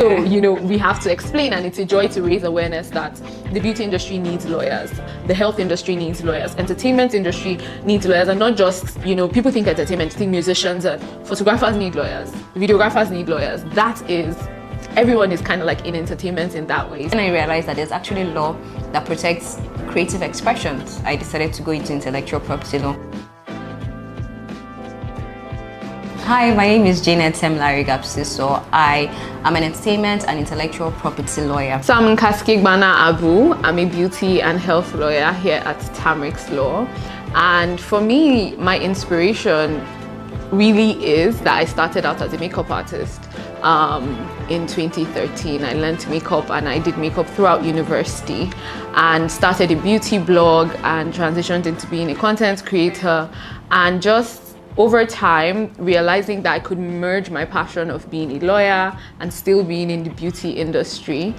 So, we have to explain, and it's a joy to raise awareness that the beauty industry needs lawyers, the health industry needs lawyers, entertainment industry needs lawyers, and not just, people think entertainment, think musicians and photographers need lawyers, videographers need lawyers. Everyone is kind of like in entertainment in that way. And I realized that there's actually law that protects creative expressions. I decided to go into intellectual property law. Hi, my name is Tamarix Law. I am an entertainment and intellectual property lawyer. So I'm Kaskigbana Abu. I'm a beauty and health lawyer here at Tamarix Law. And for me, my inspiration really is that I started out as a makeup artist in 2013. I learned makeup and I did makeup throughout university and started a beauty blog and transitioned into being a content creator, and just over time realizing that I could merge my passion of being a lawyer and still being in the beauty industry.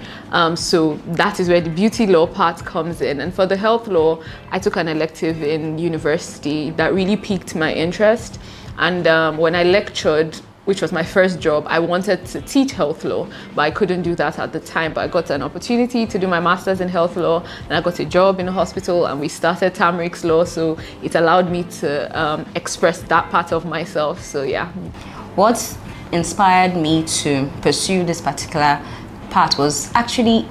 So that is where the beauty law part comes in. And for the health law, I took an elective in university that really piqued my interest. And when I lectured, which was my first job, I wanted to teach health law, but I couldn't do that at the time. But I got an opportunity to do my master's in health law, and I got a job in a hospital, and we started Tamarix Law. So it allowed me to express that part of myself. So yeah. What inspired me to pursue this particular part was actually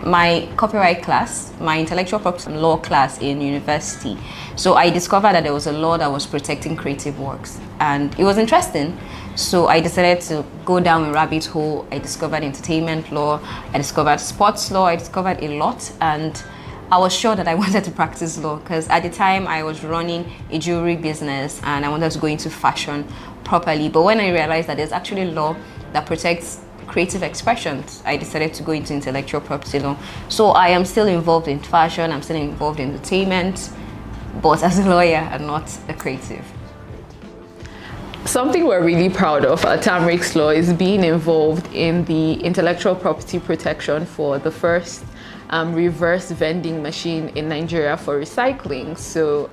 my copyright class, my intellectual property law class in university. So I discovered that there was a law that was protecting creative works, and it was interesting. So I decided to go down a rabbit hole. I discovered entertainment law, I discovered sports law, I discovered a lot, and I was sure that I wanted to practice law because at the time I was running a jewelry business and I wanted to go into fashion properly. But when I realized that there's actually law that protects creative expressions, I decided to go into intellectual property law. So I am still involved in fashion, I'm still involved in entertainment, but as a lawyer and not a creative. Something we're really proud of at Tamarix Law is being involved in the intellectual property protection for the first reverse vending machine in Nigeria for recycling. So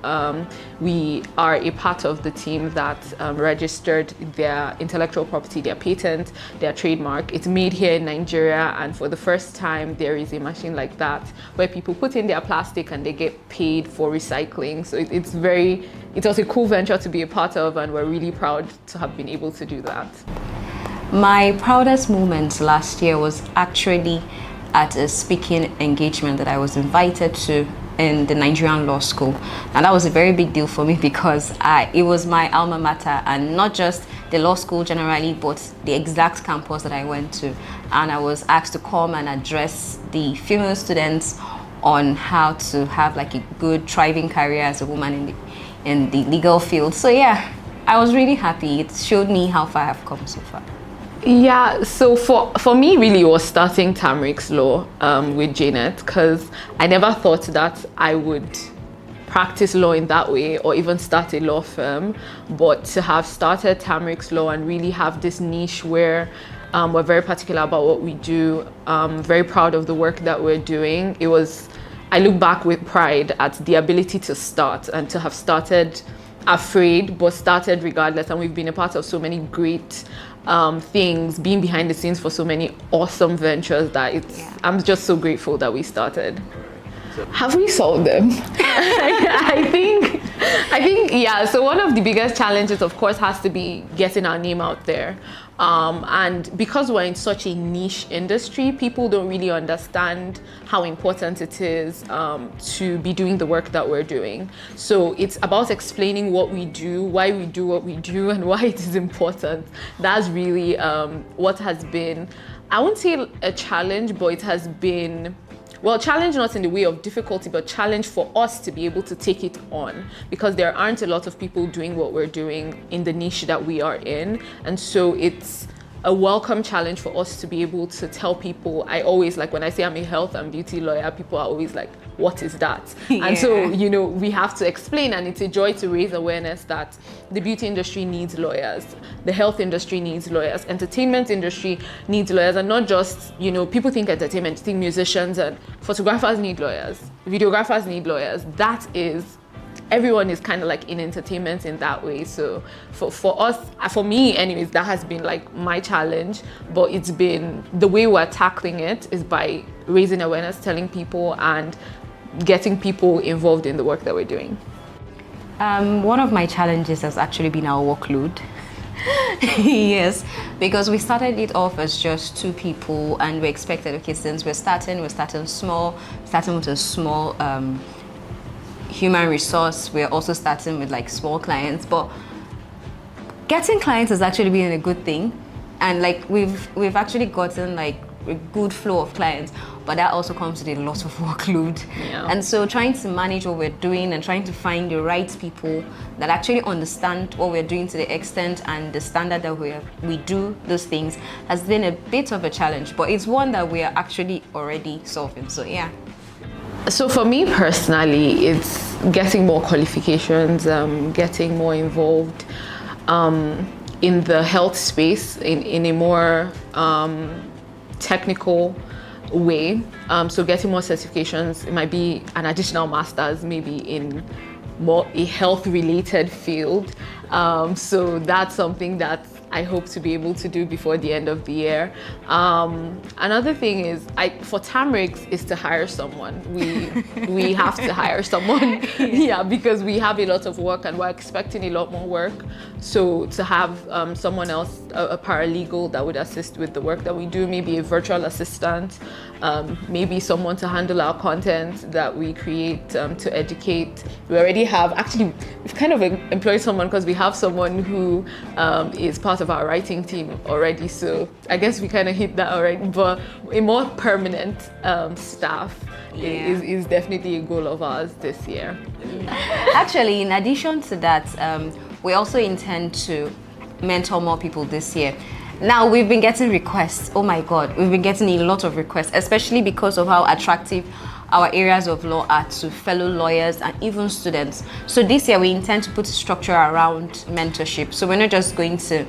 we are a part of the team that registered their intellectual property, their patent, their trademark. It's made here in Nigeria, and for the first time there is a machine like that where people put in their plastic and they get paid for recycling. So it was a cool venture to be a part of, and we're really proud to have been able to do that. My proudest moment last year was actually at a speaking engagement that I was invited to in the Nigerian law school. And that was a very big deal for me because it was my alma mater, and not just the law school generally, but the exact campus that I went to. And I was asked to come and address the female students on how to have like a good thriving career as a woman in the legal field. So yeah, I was really happy. It showed me how far I've come so far. Yeah, so for me, really, it was starting Tamarix Law with Janet, because I never thought that I would practice law in that way or even start a law firm. But to have started Tamarix Law and really have this niche where we're very particular about what we do, very proud of the work that we're doing. I look back with pride at the ability to start and to have started afraid, but started regardless. And we've been a part of so many great things, being behind the scenes for so many awesome ventures that I'm just so grateful that we started. Have we solved them? I think yeah. So one of the biggest challenges, of course, has to be getting our name out there. And because we're in such a niche industry, people don't really understand how important it is to be doing the work that we're doing. So it's about explaining what we do, why we do what we do, and why it is important. That's really what has been, I won't say a challenge, but it has been, well, challenge not in the way of difficulty, but challenge for us to be able to take it on, because there aren't a lot of people doing what we're doing in the niche that we are in. And so it's a welcome challenge for us to be able to tell people. I always, like, when I say I'm a health and beauty lawyer, people are always like, what is that? Yeah. And so, we have to explain, and it's a joy to raise awareness that the beauty industry needs lawyers, the health industry needs lawyers, entertainment industry needs lawyers, and not just, people think entertainment, think musicians and photographers need lawyers, videographers need lawyers. everyone is kind of like in entertainment in that way. So for us, for me anyways, that has been like my challenge, but it's been the way we're tackling it is by raising awareness, telling people, and getting people involved in the work that we're doing. One of my challenges has actually been our workload. Yes, because we started it off as just 2 people, and we expected, okay, since we're starting small, starting with a small human resource. We're also starting with like small clients, but getting clients has actually been a good thing, and like we've actually gotten like a good flow of clients, but that also comes with a lot of workload. Yeah. And so trying to manage what we're doing and trying to find the right people that actually understand what we're doing to the extent and the standard that we do those things has been a bit of a challenge, but it's one that we are actually already solving. So yeah. So for me personally, it's getting more qualifications, getting more involved in the health space in a more technical way. So getting more certifications. It might be an additional master's, maybe in more a health related field. So that's something that I hope to be able to do before the end of the year. Another thing is, for Tamarix is to hire someone. We have to hire someone, yeah, because we have a lot of work and we're expecting a lot more work. So to have someone else, a paralegal that would assist with the work that we do, maybe a virtual assistant, maybe someone to handle our content that we create, to educate. We already have, actually, we've kind of employed someone because we have someone who is part of our writing team already. So I guess we kind of hit that already, but a more permanent staff is definitely a goal of ours this year. Actually, in addition to that, we also intend to mentor more people this year. Now, we've been getting requests. Oh my God, we've been getting a lot of requests, especially because of how attractive our areas of law are to fellow lawyers and even students. So this year, we intend to put a structure around mentorship. So we're not just going to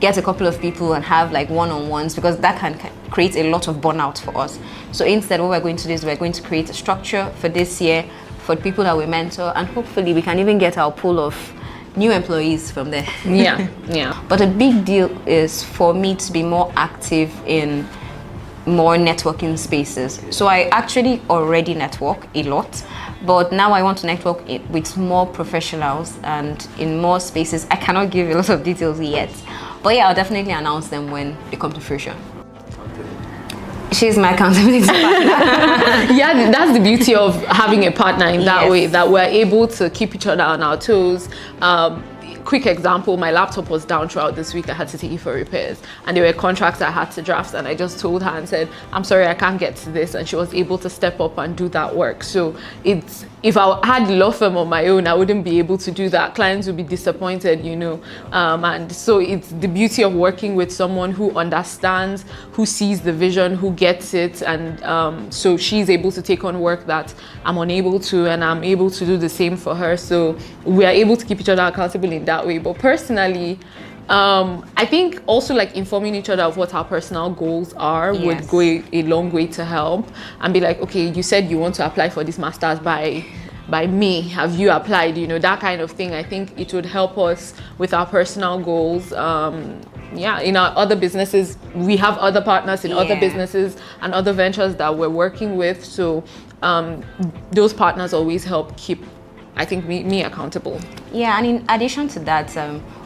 get a couple of people and have like one-on-ones, because that can create a lot of burnout for us. So instead, what we're going to do is we're going to create a structure for this year for the people that we mentor, and hopefully we can even get our pool of new employees from there. Yeah. But a big deal is for me to be more active in more networking spaces. So I actually already network a lot, but now I want to network with more professionals and in more spaces. I cannot give a lot of details yet, but yeah, I'll definitely announce them when they come to fruition. She's my accountability partner. Yeah, that's the beauty of having a partner in that Yes. way, that we're able to keep each other on our toes. Quick example, my laptop was down throughout this week. I had to take it for repairs, and there were contracts I had to draft, and I just told her and said, I'm sorry, I can't get to this, and she was able to step up and do that work. So it's, if I had a law firm on my own, I wouldn't be able to do that. Clients would be disappointed, you know. And so it's the beauty of working with someone who understands, who sees the vision, who gets it, and so she's able to take on work that I'm unable to, and I'm able to do the same for her. So we are able to keep each other accountable in that way. But personally, I think also like informing each other of what our personal goals are would go a long way to help, and be like, okay, you said you want to apply for this master's by May. Have you applied? You know, that kind of thing. I think it would help us with our personal goals. Yeah, in our other businesses, we have other partners in other businesses and other ventures that we're working with. So those partners always help keep, I think, me accountable. Yeah, and in addition to that,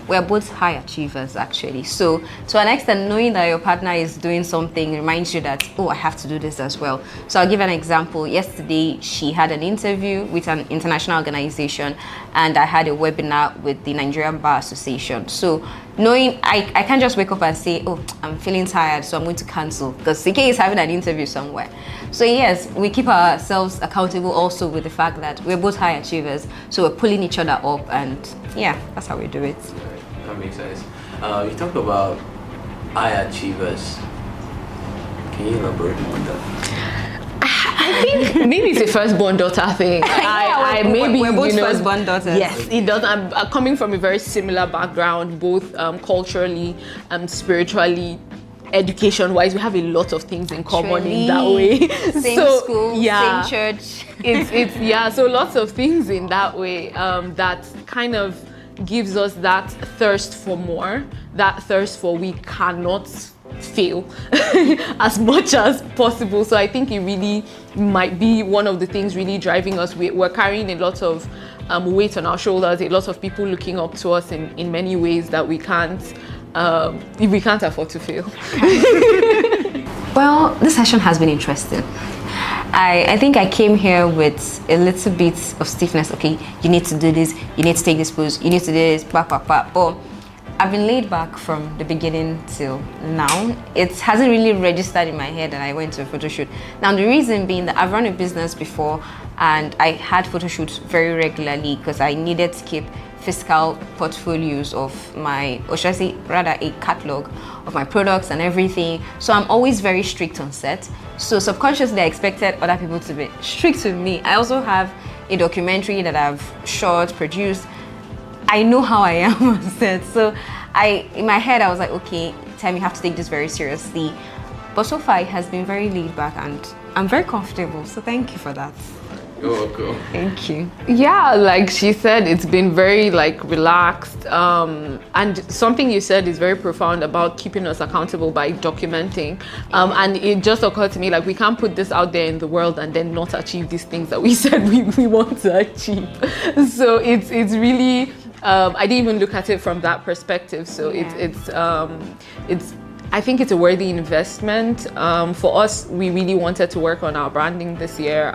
we're both high achievers actually. So to an extent, knowing that your partner is doing something reminds you that, oh, I have to do this as well. So I'll give an example. Yesterday, she had an interview with an international organization, and I had a webinar with the Nigerian Bar Association. So knowing I can't just wake up and say, oh, I'm feeling tired, so I'm going to cancel, because CK is having an interview somewhere. So yes, we keep ourselves accountable also with the fact that we're both high achievers, so we're pulling each other up, and yeah, that's how we do it. That makes sense. You talked about high achievers. Can you elaborate on that? I think maybe it's a firstborn daughter thing. We're both firstborn daughters. Yes, it does. I'm coming from a very similar background, both culturally, spiritually, education-wise, we have a lot of things in common in that way. Same school, same church. it's yeah. So lots of things in that way that kind of gives us that thirst for more, that thirst for we cannot fail as much as possible. So I think it really might be one of the things really driving us. We're carrying a lot of weight on our shoulders, a lot of people looking up to us in many ways that we can't afford to fail. Well, this session has been interesting. I think I came here with a little bit of stiffness. Okay, you need to do this, you need to take this pose, you need to do this, but I've been laid back from the beginning till now. It hasn't really registered in my head that I went to a photo shoot. Now, the reason being that I've run a business before and I had photo shoots very regularly because I needed to keep physical portfolios of my, or should I say rather a catalog of my products and everything. So I'm always very strict on set. So subconsciously I expected other people to be strict with me. I also have a documentary that I've shot, produced. I know how I am on set. So in my head I was like, okay, Tam, you have to take this very seriously. But so far it has been very laid back and I'm very comfortable. So thank you for that. You're welcome. Thank you. Yeah, like she said, it's been very like relaxed. And something you said is very profound about keeping us accountable by documenting. And it just occurred to me, like, we can't put this out there in the world and then not achieve these things that we said we want to achieve. So it's really, I didn't even look at it from that perspective. So it's I think it's a worthy investment. For us, we really wanted to work on our branding this year,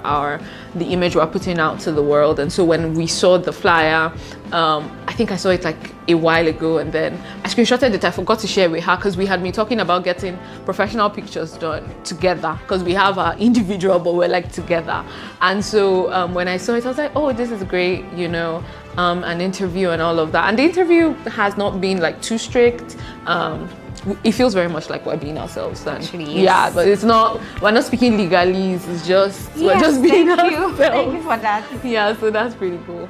the image we're putting out to the world. And so when we saw the flyer, I think I saw it like a while ago, and then I screenshotted it. I forgot to share with her because we had been talking about getting professional pictures done together because we have our individual, but we're like together. And so when I saw it, I was like, oh, this is great, you know, an interview and all of that. And the interview has not been like too strict. It feels very much like we're being ourselves. Actually, yes. Yeah, but it's not, we're not speaking legalese, it's just, we're just being ourselves. Thank you for that. Yeah, so that's pretty cool.